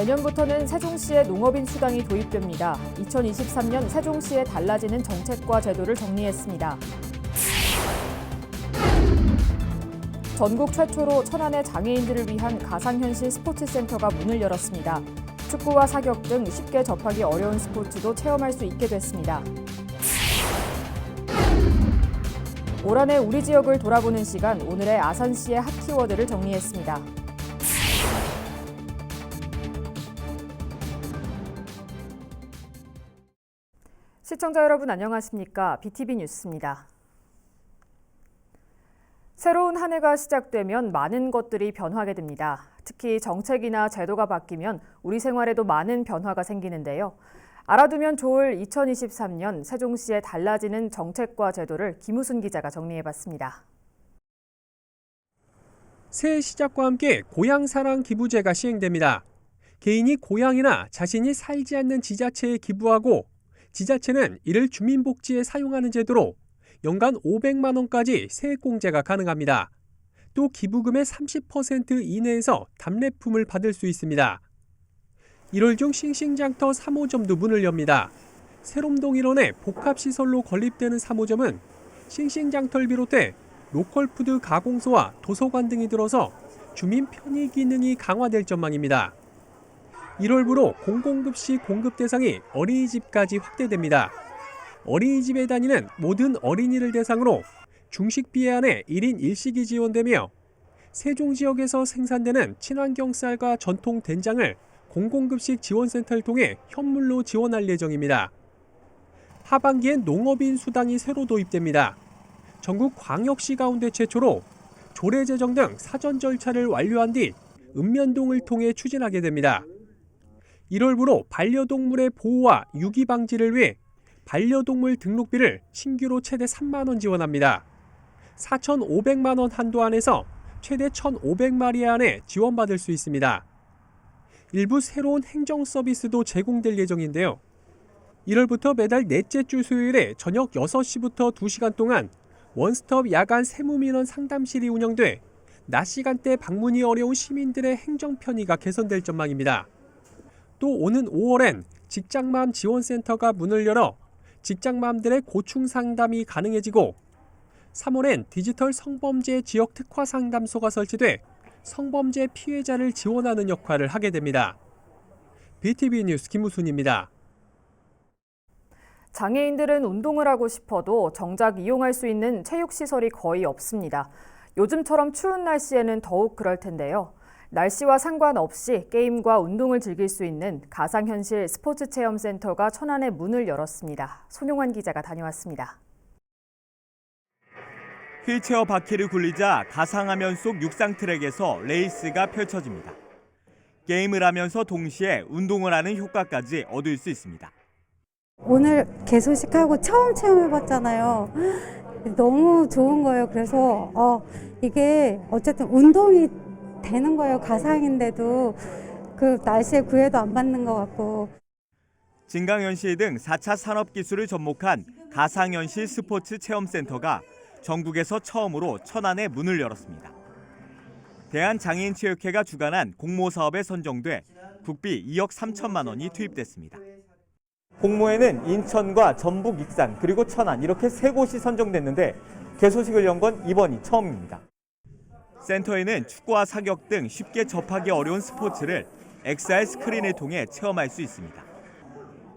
내년부터는 세종시에 농업인 수당이 도입됩니다. 2023년 세종시에 달라지는 정책과 제도를 정리했습니다. 전국 최초로 천안의 장애인들을 위한 가상현실 스포츠센터가 문을 열었습니다. 축구와 사격 등 쉽게 접하기 어려운 스포츠도 체험할 수 있게 됐습니다. 올 한해 우리 지역을 돌아보는 시간, 오늘의 아산시의 핫 키워드를 정리했습니다. 시청자 여러분 안녕하십니까? BTV 뉴스입니다. 새로운 한 해가 시작되면 많은 것들이 변하게 됩니다. 특히 정책이나 제도가 바뀌면 우리 생활에도 많은 변화가 생기는데요. 알아두면 좋을 2023년 세종시에 달라지는 정책과 제도를 김우순 기자가 정리해봤습니다. 새해 시작과 함께 고향사랑 기부제가 시행됩니다. 개인이 고향이나 자신이 살지 않는 지자체에 기부하고 지자체는 이를 주민복지에 사용하는 제도로 연간 500만 원까지 세액공제가 가능합니다. 또 기부금의 30% 이내에서 답례품을 받을 수 있습니다. 1월 중 싱싱장터 3호점도 문을 엽니다. 세롬동 일원의 복합시설로 건립되는 3호점은 싱싱장터를 비롯해 로컬푸드 가공소와 도서관 등이 들어서 주민 편의 기능이 강화될 전망입니다. 1월부로 공공급식 공급 대상이 어린이집까지 확대됩니다. 어린이집에 다니는 모든 어린이를 대상으로 중식비에 한해 1인 1식이 지원되며 세종 지역에서 생산되는 친환경 쌀과 전통 된장을 공공급식 지원센터를 통해 현물로 지원할 예정입니다. 하반기엔 농업인 수당이 새로 도입됩니다. 전국 광역시 가운데 최초로 조례 제정 등 사전 절차를 완료한 뒤 읍면동을 통해 추진하게 됩니다. 1월부로 반려동물의 보호와 유기 방지를 위해 반려동물 등록비를 신규로 최대 3만 원 지원합니다. 4,500만 원 한도 안에서 최대 1,500마리에 한해 지원받을 수 있습니다. 일부 새로운 행정 서비스도 제공될 예정인데요. 1월부터 매달 넷째 주 수요일에 저녁 6시부터 2시간 동안 원스톱 야간 세무민원 상담실이 운영돼 낮 시간대 방문이 어려운 시민들의 행정 편의가 개선될 전망입니다. 또 오는 5월엔 직장맘 지원센터가 문을 열어 직장맘들의 고충 상담이 가능해지고 3월엔 디지털 성범죄 지역 특화 상담소가 설치돼 성범죄 피해자를 지원하는 역할을 하게 됩니다. BTV 뉴스 김우순입니다. 장애인들은 운동을 하고 싶어도 정작 이용할 수 있는 체육시설이 거의 없습니다. 요즘처럼 추운 날씨에는 더욱 그럴 텐데요. 날씨와 상관없이 게임과 운동을 즐길 수 있는 가상현실 스포츠 체험센터가 천안에 문을 열었습니다. 손용환 기자가 다녀왔습니다. 휠체어 바퀴를 굴리자 가상화면 속 육상 트랙에서 레이스가 펼쳐집니다. 게임을 하면서 동시에 운동을 하는 효과까지 얻을 수 있습니다. 오늘 개소식하고 처음 체험해봤잖아요. 너무 좋은 거예요. 그래서 이게 어쨌든 운동이 되는 거예요. 가상인데도 그 날씨에 구애도 안 받는 것 같고. 증강현실 등 4차 산업기술을 접목한 가상현실 스포츠 체험센터가 전국에서 처음으로 천안에 문을 열었습니다. 대한장애인체육회가 주관한 공모사업에 선정돼 국비 2억 3천만 원이 투입됐습니다. 공모에는 인천과 전북 익산 그리고 천안 이렇게 세 곳이 선정됐는데 개소식을 연 건 이번이 처음입니다. 센터에는 축구와 사격 등 쉽게 접하기 어려운 스포츠를 XR 스크린을 통해 체험할 수 있습니다.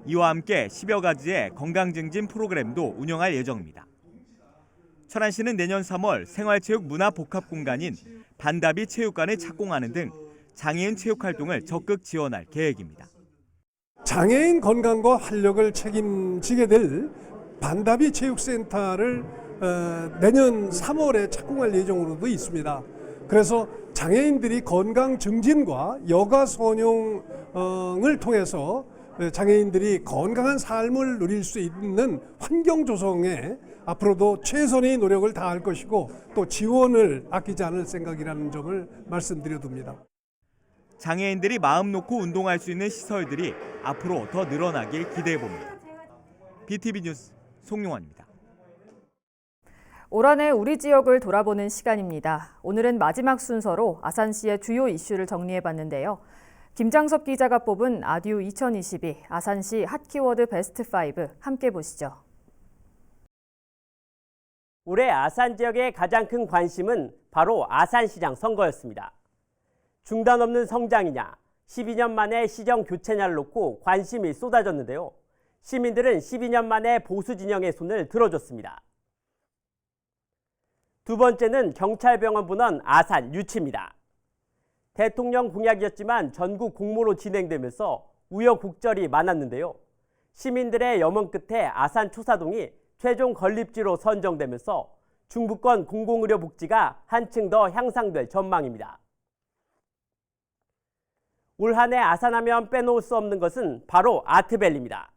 이와 함께 10여 가지의 건강증진 프로그램도 운영할 예정입니다. 천안시는 내년 3월 생활체육 문화복합공간인 반다비 체육관을 착공하는 등 장애인 체육 활동을 적극 지원할 계획입니다. 장애인 건강과 활력을 책임지게 될 반다비 체육센터를 내년 3월에 착공할 예정으로도 있습니다. 그래서 장애인들이 건강 증진과 여가 선용을 통해서 장애인들이 건강한 삶을 누릴 수 있는 환경 조성에 앞으로도 최선의 노력을 다할 것이고 또 지원을 아끼지 않을 생각이라는 점을 말씀드려둡니다. 장애인들이 마음 놓고 운동할 수 있는 시설들이 앞으로 더 늘어나길 기대해봅니다. BTV 뉴스 송용환입니다. 올 한해 우리 지역을 돌아보는 시간입니다. 오늘은 마지막 순서로 아산시의 주요 이슈를 정리해봤는데요. 김장섭 기자가 뽑은 아듀 2022 아산시 핫키워드 베스트 5 함께 보시죠. 올해 아산 지역의 가장 큰 관심은 바로 아산시장 선거였습니다. 중단 없는 성장이냐, 12년 만에 시정 교체냐를 놓고 관심이 쏟아졌는데요. 시민들은 12년 만에 보수 진영의 손을 들어줬습니다. 두 번째는 경찰병원 분원 아산 유치입니다. 대통령 공약이었지만 전국 공모로 진행되면서 우여곡절이 많았는데요. 시민들의 염원 끝에 아산 초사동이 최종 건립지로 선정되면서 중부권 공공의료 복지가 한층 더 향상될 전망입니다. 올 한 해 아산하면 빼놓을 수 없는 것은 바로 아트밸리입니다.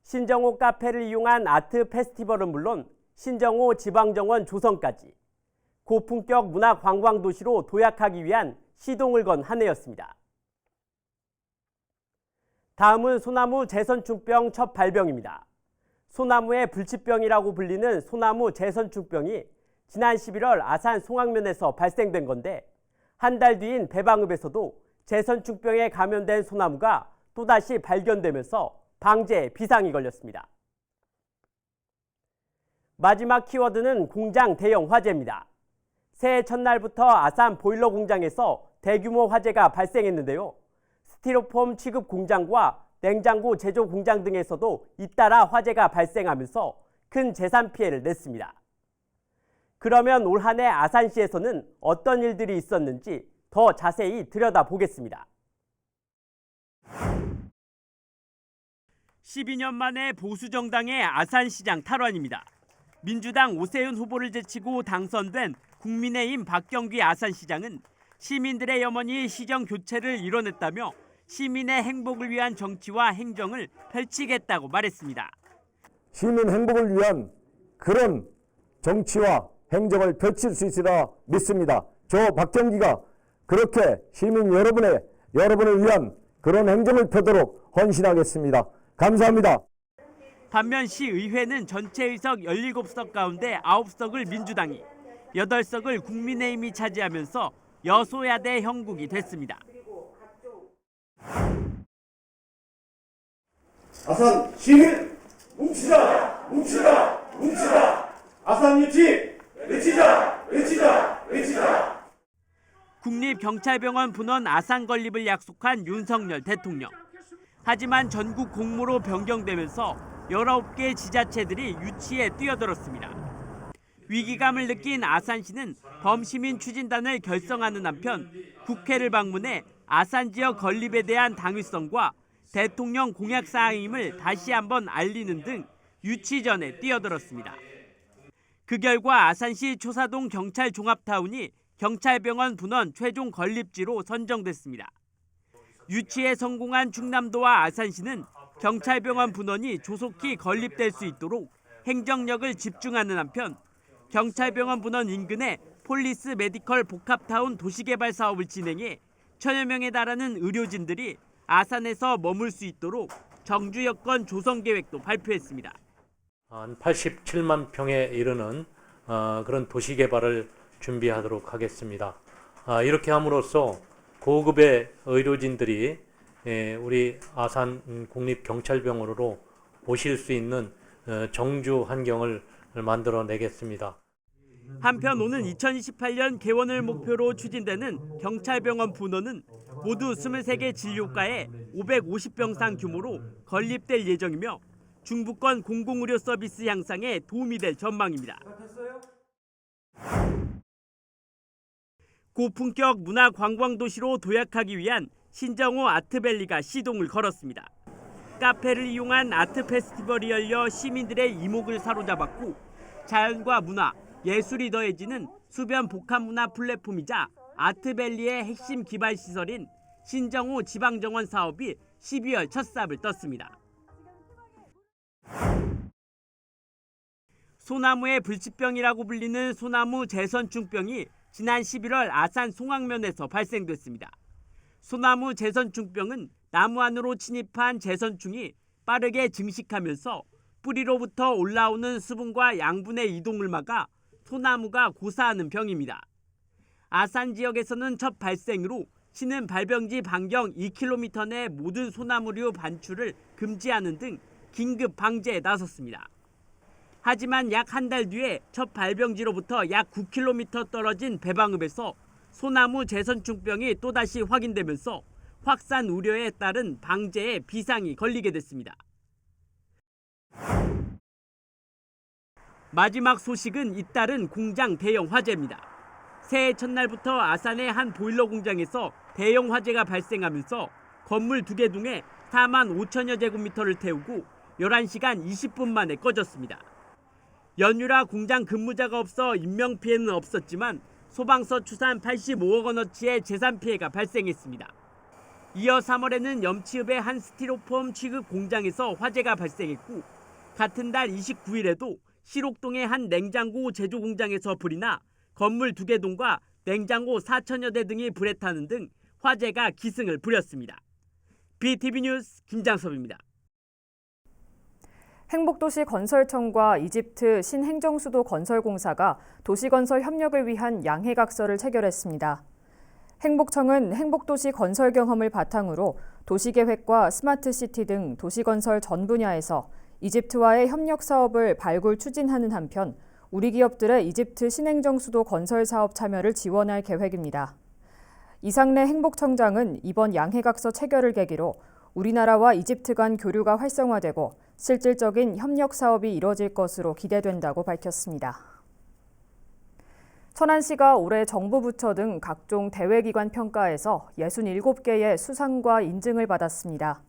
신정호 카페를 이용한 아트 페스티벌은 물론 신정호 지방정원 조성까지 고품격 문화 관광 도시로 도약하기 위한 시동을 건 한 해였습니다. 다음은 소나무 재선충병 첫 발병입니다. 소나무의 불치병이라고 불리는 소나무 재선충병이 지난 11월 아산 송악면에서 발생된 건데 한 달 뒤인 배방읍에서도 재선충병에 감염된 소나무가 또다시 발견되면서 방제에 비상이 걸렸습니다. 마지막 키워드는 공장 대형 화재입니다. 새해 첫날부터 아산 보일러 공장에서 대규모 화재가 발생했는데요. 스티로폼 취급 공장과 냉장고 제조 공장 등에서도 잇따라 화재가 발생하면서 큰 재산 피해를 냈습니다. 그러면 올 한 해 아산시에서는 어떤 일들이 있었는지 더 자세히 들여다보겠습니다. 12년 만에 보수정당의 아산시장 탈환입니다. 민주당 오세훈 후보를 제치고 당선된 국민의힘 박경귀 아산시장은 시민들의 염원이 시정 교체를 이뤄냈다며 시민의 행복을 위한 정치와 행정을 펼치겠다고 말했습니다. 시민 행복을 위한 그런 정치와 행정을 펼칠 수 있으리라 믿습니다. 저 박경기가 그렇게 시민 여러분을 위한 그런 행정을 펴도록 헌신하겠습니다. 감사합니다. 반면 시의회는 전체 의석 17석 가운데 9석을 민주당이, 8석을 국민의힘이 차지하면서 여소야대 형국이 됐습니다. 아산 시민 뭉치자 뭉치자 뭉치자 아산 유치 외치자 외치자 외치자. 국립경찰병원 분원 아산 건립을 약속한 윤석열 대통령. 하지만 전국 공모로 변경되면서 19개 지자체들이 유치에 뛰어들었습니다. 위기감을 느낀 아산시는 범시민 추진단을 결성하는 한편 국회를 방문해 아산 지역 건립에 대한 당위성과 대통령 공약 사항임을 다시 한번 알리는 등 유치전에 뛰어들었습니다. 그 결과 아산시 초사동 경찰 종합타운이 경찰병원 분원 최종 건립지로 선정됐습니다. 유치에 성공한 충남도와 아산시는 경찰병원 분원이 조속히 건립될 수 있도록 행정력을 집중하는 한편 경찰병원 분원 인근에 폴리스 메디컬 복합타운 도시개발 사업을 진행해 1000여 명에 달하는 의료진들이 아산에서 머물 수 있도록 정주 여건 조성 계획도 발표했습니다. 한 87만 평에 이르는 그런 도시 개발을 준비하도록 하겠습니다. 이렇게 함으로써 고급의 의료진들이 우리 아산 국립경찰병원으로 오실 수 있는 정주 환경을 만들어내겠습니다. 한편 오는 2028년 개원을 목표로 추진되는 경찰병원 분원은 모두 23개 진료과에 550병상 규모로 건립될 예정이며 중부권 공공의료 서비스 향상에 도움이 될 전망입니다. 고품격 문화 관광 도시로 도약하기 위한 신정호 아트밸리가 시동을 걸었습니다. 카페를 이용한 아트 페스티벌이 열려 시민들의 이목을 사로잡았고 자연과 문화, 예술이 더해지는 수변 복합 문화 플랫폼이자 아트밸리의 핵심 기반 시설인 신정호 지방정원 사업이 12월 첫 삽을 떴습니다. 소나무의 불치병이라고 불리는 소나무 재선충병이 지난 11월 아산 송악면에서 발생됐습니다. 소나무 재선충병은 나무 안으로 침입한 재선충이 빠르게 증식하면서 뿌리로부터 올라오는 수분과 양분의 이동을 막아 소나무가 고사하는 병입니다. 아산 지역에서는 첫 발생으로 시는 발병지 반경 2km 내 모든 소나무류 반출을 금지하는 등 긴급 방제에 나섰습니다. 하지만 약 한 달 뒤에 첫 발병지로부터 약 9km 떨어진 배방읍에서 소나무 재선충병이 또다시 확인되면서 확산 우려에 따른 방제에 비상이 걸리게 됐습니다. 마지막 소식은 잇따른 공장 대형 화재입니다. 새해 첫날부터 아산의 한 보일러 공장에서 대형 화재가 발생하면서 건물 2개 동에 4만 5천여 제곱미터를 태우고 11시간 20분 만에 꺼졌습니다. 연휴라 공장 근무자가 없어 인명피해는 없었지만 소방서 추산 85억 원어치의 재산 피해가 발생했습니다. 이어 3월에는 염치읍의 한 스티로폼 취급 공장에서 화재가 발생했고 같은 달 29일에도 시록동의 한 냉장고 제조 공장에서 불이 나 건물 2개 동과 냉장고 4천여 대 등이 불에 타는 등 화재가 기승을 부렸습니다. BTV 뉴스 김장섭입니다. 행복도시 건설청과 이집트 신행정수도 건설공사가 도시건설 협력을 위한 양해각서를 체결했습니다. 행복청은 행복도시 건설 경험을 바탕으로 도시계획과 스마트시티 등 도시건설 전 분야에서 이집트와의 협력 사업을 발굴 추진하는 한편 우리 기업들의 이집트 신행정수도 건설 사업 참여를 지원할 계획입니다. 이상래 행복청장은 이번 양해각서 체결을 계기로 우리나라와 이집트 간 교류가 활성화되고 실질적인 협력 사업이 이뤄질 것으로 기대된다고 밝혔습니다. 천안시가 올해 정부 부처 등 각종 대외기관 평가에서 67개의 수상과 인증을 받았습니다.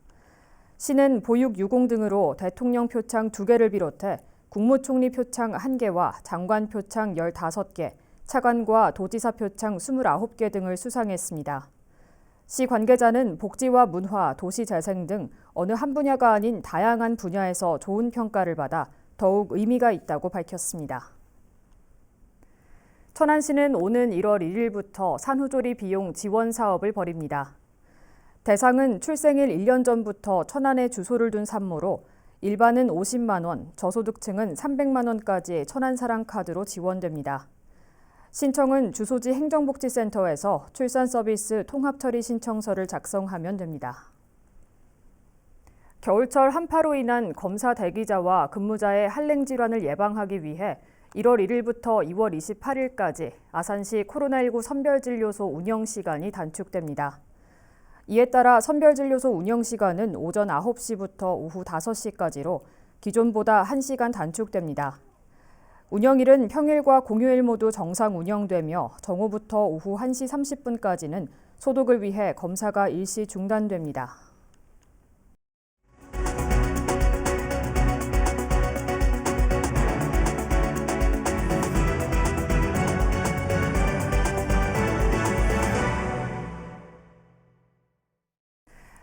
시는 보육 유공 등으로 대통령 표창 2개를 비롯해 국무총리 표창 1개와 장관 표창 15개, 차관과 도지사 표창 29개 등을 수상했습니다. 시 관계자는 복지와 문화, 도시재생 등 어느 한 분야가 아닌 다양한 분야에서 좋은 평가를 받아 더욱 의미가 있다고 밝혔습니다. 천안시는 오는 1월 1일부터 산후조리 비용 지원 사업을 벌입니다. 대상은 출생일 1년 전부터 천안에 주소를 둔 산모로 일반은 50만 원, 저소득층은 300만 원까지 천안사랑카드로 지원됩니다. 신청은 주소지 행정복지센터에서 출산서비스 통합처리 신청서를 작성하면 됩니다. 겨울철 한파로 인한 검사 대기자와 근무자의 한랭 질환을 예방하기 위해 1월 1일부터 2월 28일까지 아산시 코로나19 선별진료소 운영 시간이 단축됩니다. 이에 따라 선별진료소 운영 시간은 오전 9시부터 오후 5시까지로 기존보다 1시간 단축됩니다. 운영일은 평일과 공휴일 모두 정상 운영되며 정오부터 오후 1시 30분까지는 소독을 위해 검사가 일시 중단됩니다.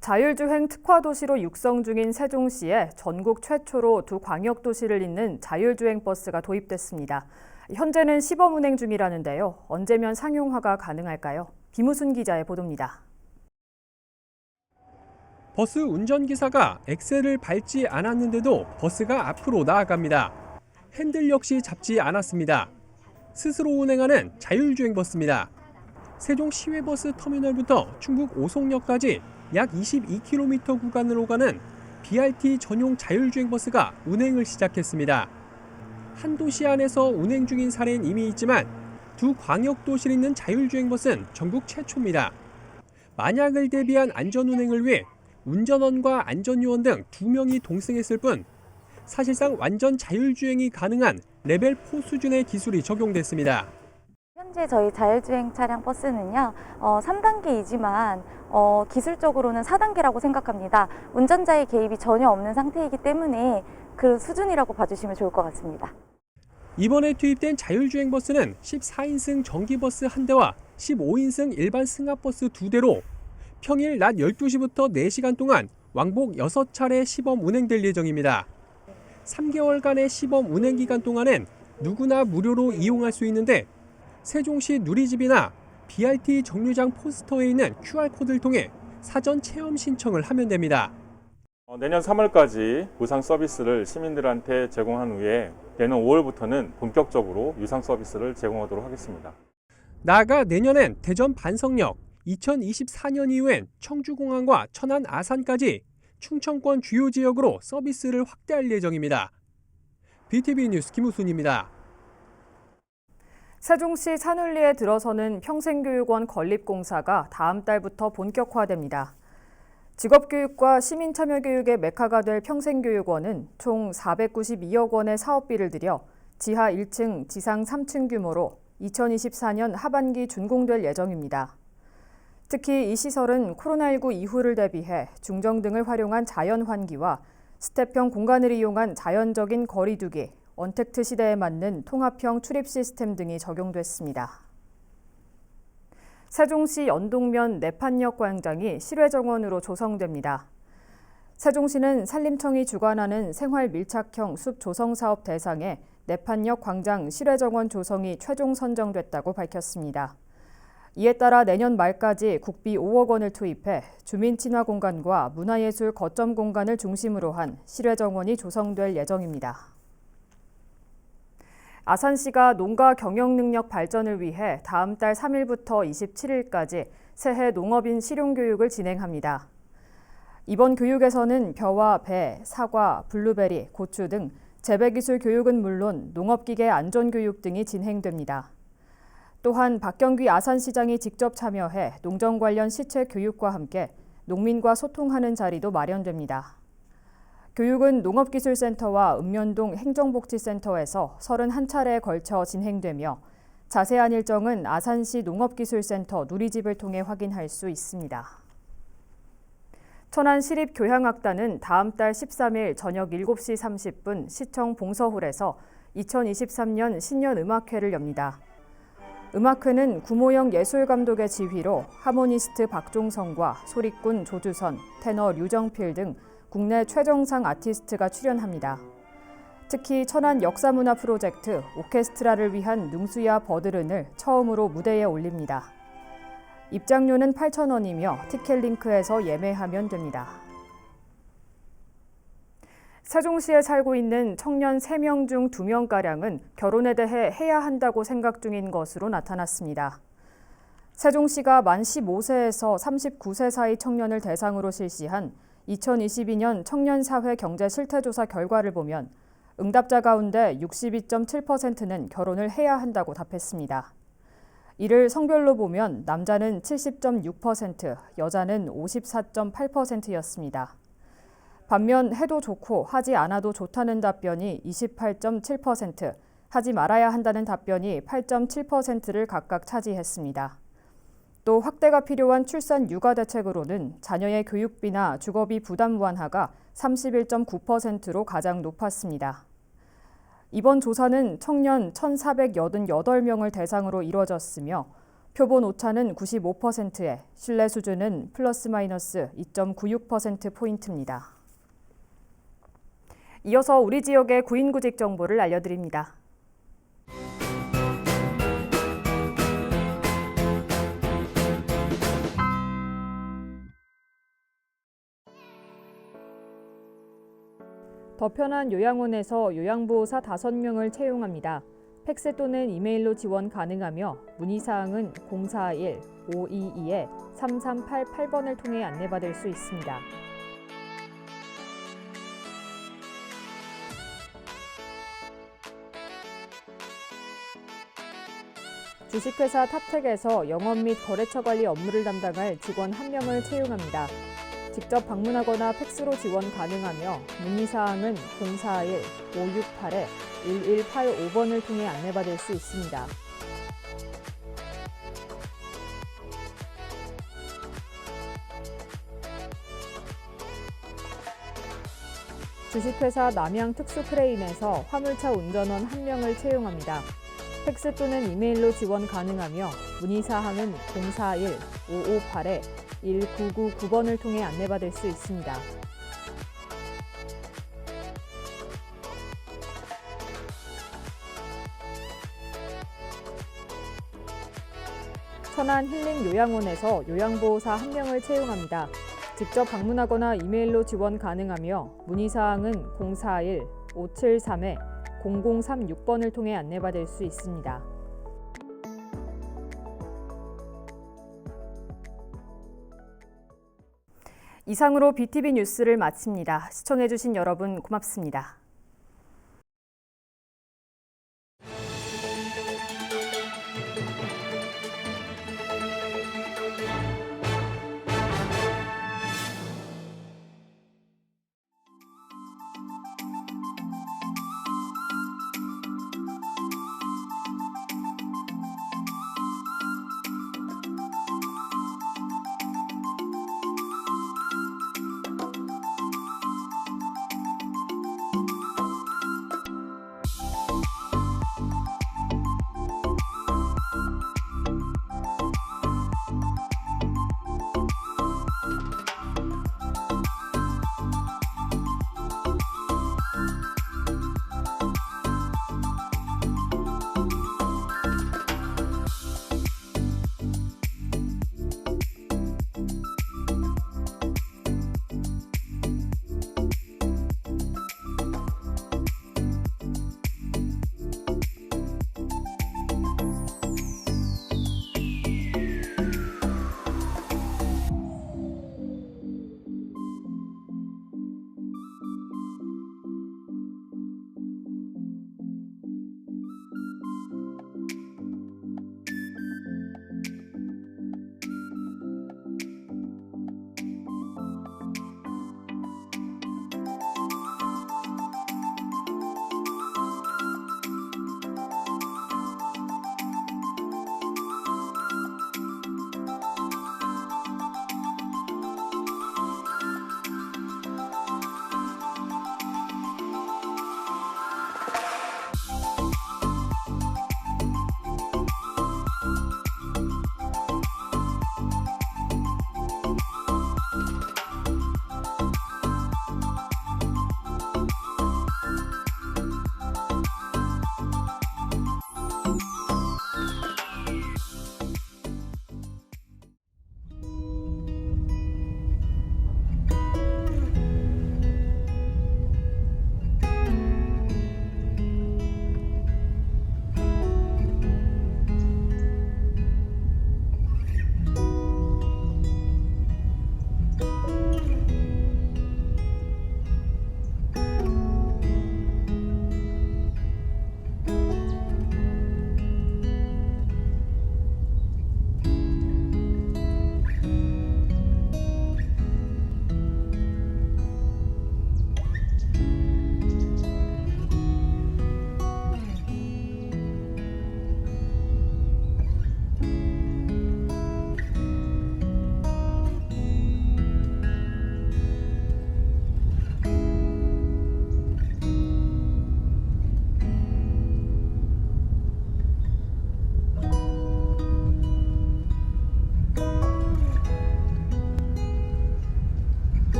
자율주행 특화도시로 육성 중인 세종시에 전국 최초로 두 광역도시를 잇는 자율주행 버스가 도입됐습니다. 현재는 시범 운행 중이라는데요. 언제면 상용화가 가능할까요? 김우순 기자의 보도입니다. 버스 운전기사가 엑셀을 밟지 않았는데도 버스가 앞으로 나아갑니다. 핸들 역시 잡지 않았습니다. 스스로 운행하는 자율주행 버스입니다. 세종 시외버스 터미널부터 충북 오송역까지 약 22km 구간으로 가는 BRT 전용 자율주행 버스가 운행을 시작했습니다. 한 도시 안에서 운행 중인 사례는 이미 있지만 두 광역도시를 잇는 자율주행 버스는 전국 최초입니다. 만약을 대비한 안전운행을 위해 운전원과 안전요원 등 2명이 동승했을 뿐 사실상 완전 자율주행이 가능한 레벨 4 수준의 기술이 적용됐습니다. 현재 저희 자율주행 차량 버스는요, 3단계이지만 기술적으로는 4단계라고 생각합니다. 운전자의 개입이 전혀 없는 상태이기 때문에 그 수준이라고 봐주시면 좋을 것 같습니다. 이번에 투입된 자율주행 버스는 14인승 전기버스 1대와 15인승 일반 승합버스 2대로 평일 낮 12시부터 4시간 동안 왕복 6차례 시범 운행될 예정입니다. 3개월간의 시범 운행 기간 동안엔 누구나 무료로 이용할 수 있는데 세종시 누리집이나 BRT 정류장 포스터에 있는 QR코드를 통해 사전 체험 신청을 하면 됩니다. 내년 3월까지 무상 서비스를 시민들한테 제공한 후에 내년 5월부터는 본격적으로 유상 서비스를 제공하도록 하겠습니다. 나아가 내년엔 대전 반석역, 2024년 이후엔 청주공항과 천안 아산까지 충청권 주요 지역으로 서비스를 확대할 예정입니다. BTV 뉴스 김우순입니다. 세종시 산울리에 들어서는 평생교육원 건립공사가 다음 달부터 본격화됩니다. 직업교육과 시민참여교육의 메카가 될 평생교육원은 총 492억 원의 사업비를 들여 지하 1층, 지상 3층 규모로 2024년 하반기 준공될 예정입니다. 특히 이 시설은 코로나19 이후를 대비해 중정 등을 활용한 자연 환기와 스텝형 공간을 이용한 자연적인 거리두기, 언택트 시대에 맞는 통합형 출입 시스템 등이 적용됐습니다. 세종시 연동면 내판역 광장이 실외정원으로 조성됩니다. 세종시는 산림청이 주관하는 생활 밀착형 숲 조성 사업 대상에 내판역 광장 실외정원 조성이 최종 선정됐다고 밝혔습니다. 이에 따라 내년 말까지 국비 5억 원을 투입해 주민 친화 공간과 문화예술 거점 공간을 중심으로 한 실외정원이 조성될 예정입니다. 아산시가 농가 경영 능력 발전을 위해 다음 달 3일부터 27일까지 새해 농업인 실용교육을 진행합니다. 이번 교육에서는 벼와 배, 사과, 블루베리, 고추 등 재배기술 교육은 물론 농업기계 안전교육 등이 진행됩니다. 또한 박경귀 아산시장이 직접 참여해 농정 관련 시체 교육과 함께 농민과 소통하는 자리도 마련됩니다. 교육은 농업기술센터와 읍면동 행정복지센터에서 31차례에 걸쳐 진행되며 자세한 일정은 아산시 농업기술센터 누리집을 통해 확인할 수 있습니다. 천안시립교향악단은 다음 달 13일 저녁 7시 30분 시청 봉서홀에서 2023년 신년음악회를 엽니다. 음악회는 구모영 예술감독의 지휘로 하모니스트 박종성과 소리꾼 조주선, 테너 류정필 등 국내 최정상 아티스트가 출연합니다. 특히 천안 역사문화 프로젝트 오케스트라를 위한 능수야 버드른을 처음으로 무대에 올립니다. 입장료는 8,000원이며 티켓링크에서 예매하면 됩니다. 세종시에 살고 있는 청년 3명 중 2명가량은 결혼에 대해 해야 한다고 생각 중인 것으로 나타났습니다. 세종시가 만 15세에서 39세 사이 청년을 대상으로 실시한 2022년 청년사회 경제 실태조사 결과를 보면 응답자 가운데 62.7%는 결혼을 해야 한다고 답했습니다. 이를 성별로 보면 남자는 70.6%, 여자는 54.8%였습니다. 반면 해도 좋고 하지 않아도 좋다는 답변이 28.7%, 하지 말아야 한다는 답변이 8.7%를 각각 차지했습니다. 또 확대가 필요한 출산 육아 대책으로는 자녀의 교육비나 주거비 부담 완화가 31.9%로 가장 높았습니다. 이번 조사는 청년 1,488명을 대상으로 이루어졌으며 표본 오차는 95%에 신뢰 수준은 플러스 마이너스 2.96%포인트입니다. 이어서 우리 지역의 구인구직 정보를 알려드립니다. 더 편한 요양원에서 요양보호사 5명을 채용합니다. 팩스 또는 이메일로 지원 가능하며 문의사항은 041-522-3388번을 통해 안내받을 수 있습니다. 주식회사 탑텍에서 영업 및 거래처 관리 업무를 담당할 직원 1명을 채용합니다. 직접 방문하거나 팩스로 지원 가능하며 문의사항은 041-568-1185번을 통해 안내받을 수 있습니다. 주식회사 남양특수크레인에서 화물차 운전원 1명을 채용합니다. 팩스 또는 이메일로 지원 가능하며 문의사항은 041-558-1999번을 통해 안내받을 수 있습니다. 천안 힐링요양원에서 요양보호사 1명을 채용합니다. 직접 방문하거나 이메일로 지원 가능하며 문의사항은 041-573-0036번을 통해 안내받을 수 있습니다. 이상으로 BTV 뉴스를 마칩니다. 시청해주신 여러분 고맙습니다.